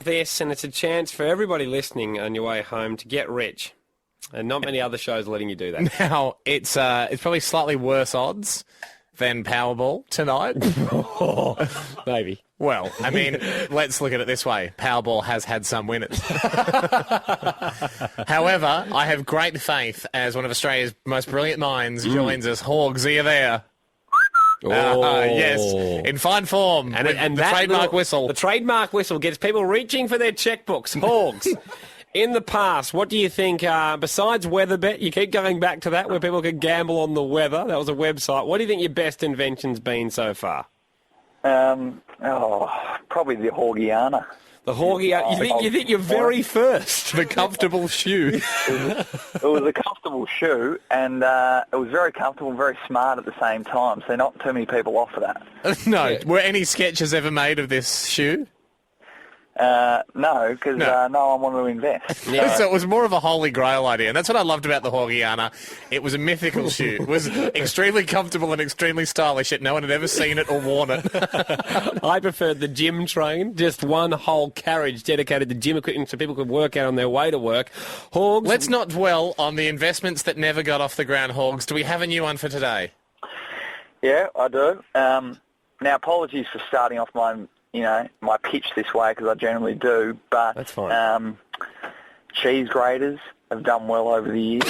this, and it's a chance for everybody listening on your way home to get rich. And not many other shows are letting you do that. Now, it's probably slightly worse odds than Powerball tonight. Maybe. Well, I mean, let's look at it this way. Powerball has had some winners. However, I have great faith as one of Australia's most brilliant minds joins us. Horgs, are you there? Yes, in fine form. And the trademark whistle. The trademark whistle gets people reaching for their checkbooks. Horgs. In the past, what do you think, besides WeatherBet, you keep going back to that where people could gamble on the weather, that was a website, what do you think your best invention's been so far? Probably the Horgiana. The Horgiana, you think you're very first? The comfortable shoe. It was a comfortable shoe, and it was very comfortable, very smart at the same time, so not too many people offer that. No. Yeah. Were any sketches ever made of this shoe? No, because no one wanted to invest. Yeah. So it was more of a holy grail idea, and that's what I loved about the Horgiana. It was a mythical shoe. It was extremely comfortable and extremely stylish, yet no one had ever seen it or worn it. I preferred the gym train, just one whole carriage dedicated to gym equipment so people could work out on their way to work. Horgs. Let's not dwell on the investments that never got off the ground, Horgs. Do we have a new one for today? Yeah, I do. Now, apologies for starting off my pitch this way, because I generally do, but that's fine. Cheese graters have done well over the years.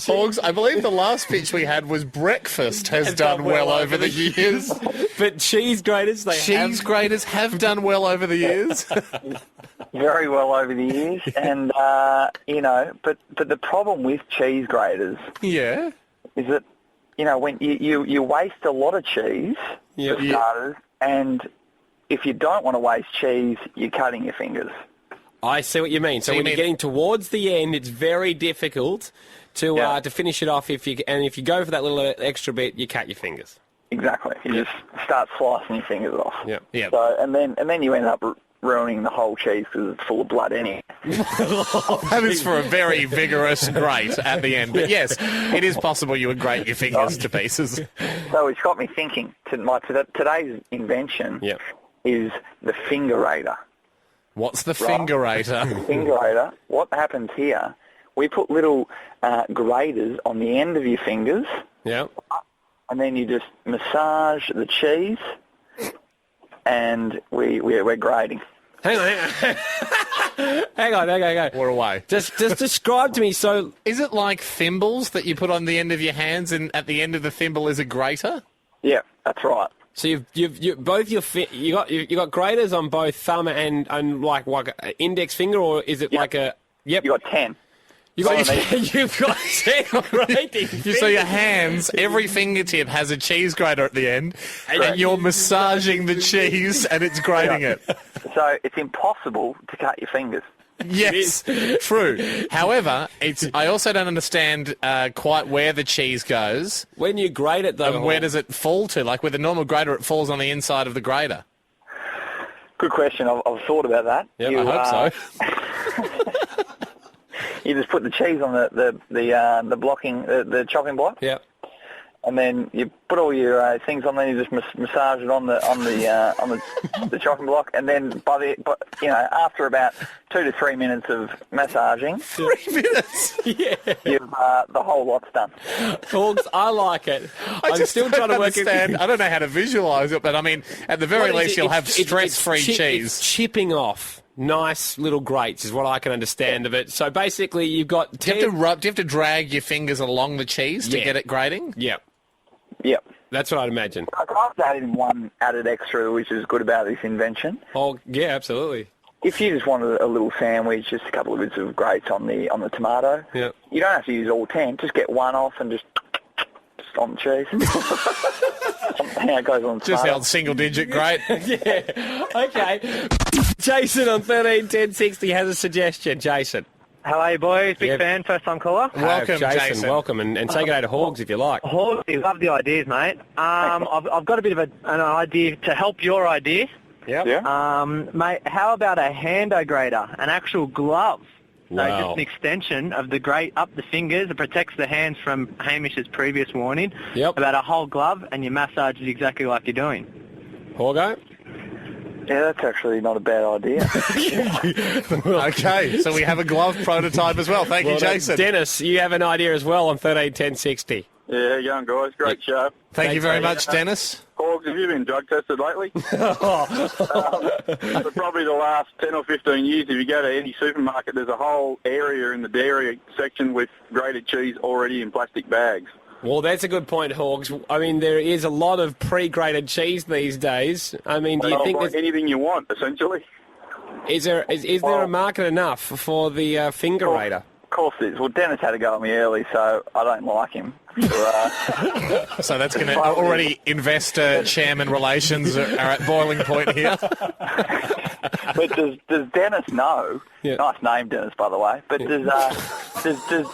Horgs, I believe the last pitch we had was breakfast has done well over the years. But cheese graters, graters have done well over the years. Very well over the years, and but the problem with cheese graters, is that when you waste a lot of cheese for starters, and if you don't want to waste cheese, you're cutting your fingers. I see what you mean. So when you're getting towards the end, it's very difficult to finish it off. If you go for that little extra bit, you cut your fingers. Exactly. You just start slicing your fingers off. Yeah. So and then you end up ruining the whole cheese because it's full of blood anyway. That is for a very vigorous grate at the end. But yes, it is possible you would grate your fingers to pieces. So it's got me thinking. Today's invention is the Fingerater. What's the Fingerater? Fingerater. What happens here, we put little graters on the end of your fingers. Yeah. And then you just massage the cheese, and we're grating. Hang on. Hang on. We're away. Just describe to me. So, is it like thimbles that you put on the end of your hands, and at the end of the thimble is a grater? Yeah, that's right. So you got graters on both thumb and like index finger, or is it like a? Yep. You got 10. You've got 10 grating fingers. So your hands, every fingertip has a cheese grater at the end, and you're massaging the cheese and it's grating it. So it's impossible to cut your fingers. Yes, true. However, I also don't understand quite where the cheese goes. When you grate it, though. And where does it fall to? Like with a normal grater, it falls on the inside of the grater. Good question. I've thought about that. Yeah, I hope so. You just put the cheese on the blocking, the chopping block. Yeah. And then you put all your things on there. You just massage it on the chopping block, and then after about 2 to 3 minutes of massaging, 3 minutes, the whole lot's done. Folks, I like it. I'm still trying to understand. I don't know how to visualise it, but I mean, at the very least, you'll have stress-free cheese. It's chipping off. Nice little grates is what I can understand of it. So basically, you've got. Do you have to drag your fingers along the cheese to get it grating? Yep. Yep. That's what I'd imagine. I've added one added extra, which is good about this invention. Oh, yeah, absolutely. If you just wanted a little sandwich, just a couple of bits of grates on the tomato, you don't have to use all 10. Just get one off and just on the cheese. It goes on just the old single-digit grate. Yeah. Okay. Jason on 131060 has a suggestion. Jason. How are you, boys? Big fan, first-time caller. Welcome, Jason. Welcome, and say good day to Horgs if you like. Horgs, love the ideas, mate. I've got a bit of an idea to help your idea. Yep. Yeah. Mate, how about a hand-o-grater, an actual glove? So Wow. just an extension of the grate up the fingers. It protects the hands from Hamish's previous warning Yep. about a whole glove, and you massage it exactly like you're doing. Horgo? Yeah, that's actually not a bad idea. Okay, so we have a glove prototype as well. Thank you, Jason. Dennis, you have an idea as well on 131060. Yeah, how you going, guys? Great show. Thank you very much, Dennis. Horgs, have you been drug tested lately? For probably the last 10 or 15 years, if you go to any supermarket, there's a whole area in the dairy section with grated cheese already in plastic bags. Well, that's a good point, Horgs. I mean, there is a lot of pre-grated cheese these days. I mean, do you think there's anything you want, essentially? Is there a market enough for the Fingerater? Of course it is. Well, Dennis had to go at me early, so I don't like him. So that's going to already investor chairman relations are at boiling point here. But does Dennis know? Yeah. Nice name, Dennis, by the way. But does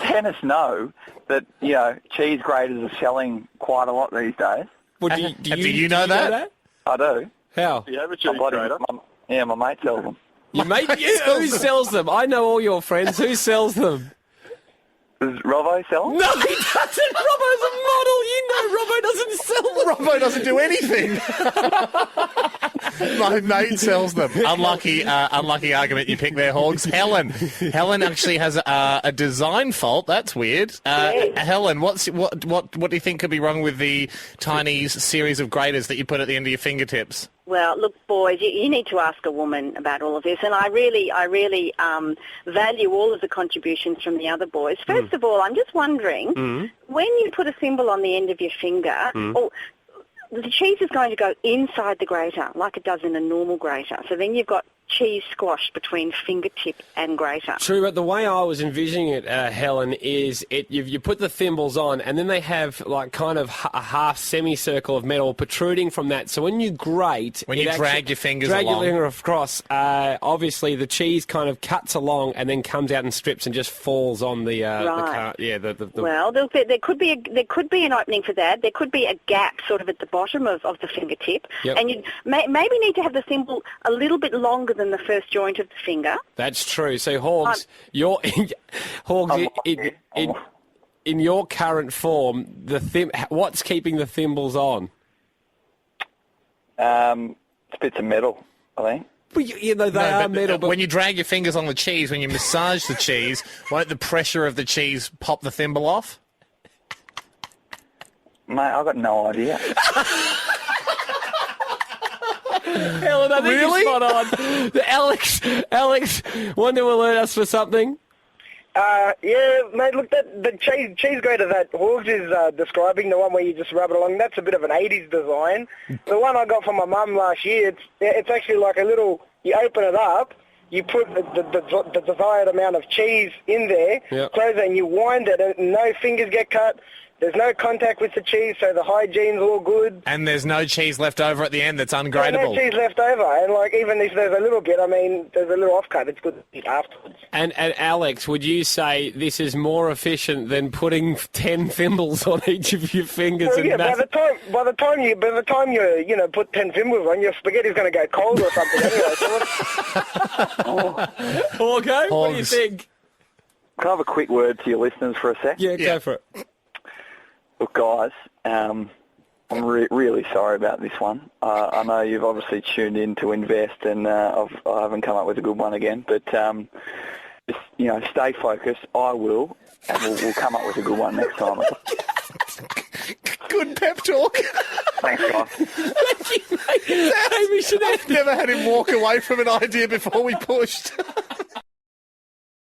Dennis know that cheese graters are selling quite a lot these days? Well, do you know that? I do. How? Do you have a cheese grater? Yeah, my mate sells them. Your mate? Who sells them? I know all your friends. Who sells them? Does Robbo sell them? No, he doesn't. Robbo's a model. You know Robbo doesn't sell them. Robbo doesn't do anything. My mate sells them. Unlucky argument you picked there, Horgs. Helen actually has a design fault. That's weird. Helen, what do you think could be wrong with the tiny series of graters that you put at the end of your fingertips? Well, look, boys, you need to ask a woman about all of this, and I really value all of the contributions from the other boys. First of all, I'm just wondering, when you put a thimble on the end of your finger, the cheese is going to go inside the grater like it does in a normal grater. So then you've got cheese squashed between fingertip and grater. True, but the way I was envisioning it, Helen, is you put the thimbles on and then they have like kind of a half semicircle of metal protruding from that. So when you grate... When you drag your fingers along. Drag your finger across, obviously the cheese kind of cuts along and then comes out in strips and just falls on the... Right. Well, there could be an opening for that. There could be a gap sort of at the bottom of the fingertip. Yep. And you maybe need to have the thimble a little bit longer than the first joint of the finger. That's true. So, Horgs, in your current form, what's keeping the thimbles on? It's bits of metal, I think. Well, they are metal. But when you drag your fingers on the cheese, when you massage the cheese, won't the pressure of the cheese pop the thimble off? Mate, I've got no idea. Helen, I think you're spot on. Alex, want to alert us for something? Yeah, mate, look, the cheese grater that Horgs is describing, the one where you just rub it along, that's a bit of an 80s design. The one I got from my mum last year, it's actually like a little, you open it up, you put the desired amount of cheese in there, close it, and you wind it, and no fingers get cut. There's no contact with the cheese, so the hygiene's all good. And there's no cheese left over at the end that's ungratable. There's no cheese left over, and even if there's a little bit, there's a little offcut, it's good to eat afterwards. And Alex, would you say this is more efficient than putting 10 thimbles on each of your fingers? Well, by the time you put 10 thimbles on, your spaghetti's going to go cold or something anyway. Horgo, what do you think? Can I have a quick word to your listeners for a sec? Yeah, go for it. Look, guys, I'm really sorry about this one. I know you've obviously tuned in to invest, and I haven't come up with a good one again. But just stay focused. I will, and we'll come up with a good one next time. Good pep talk. Thanks, guys. Thank you, mate. I've never had him walk away from an idea before we pushed.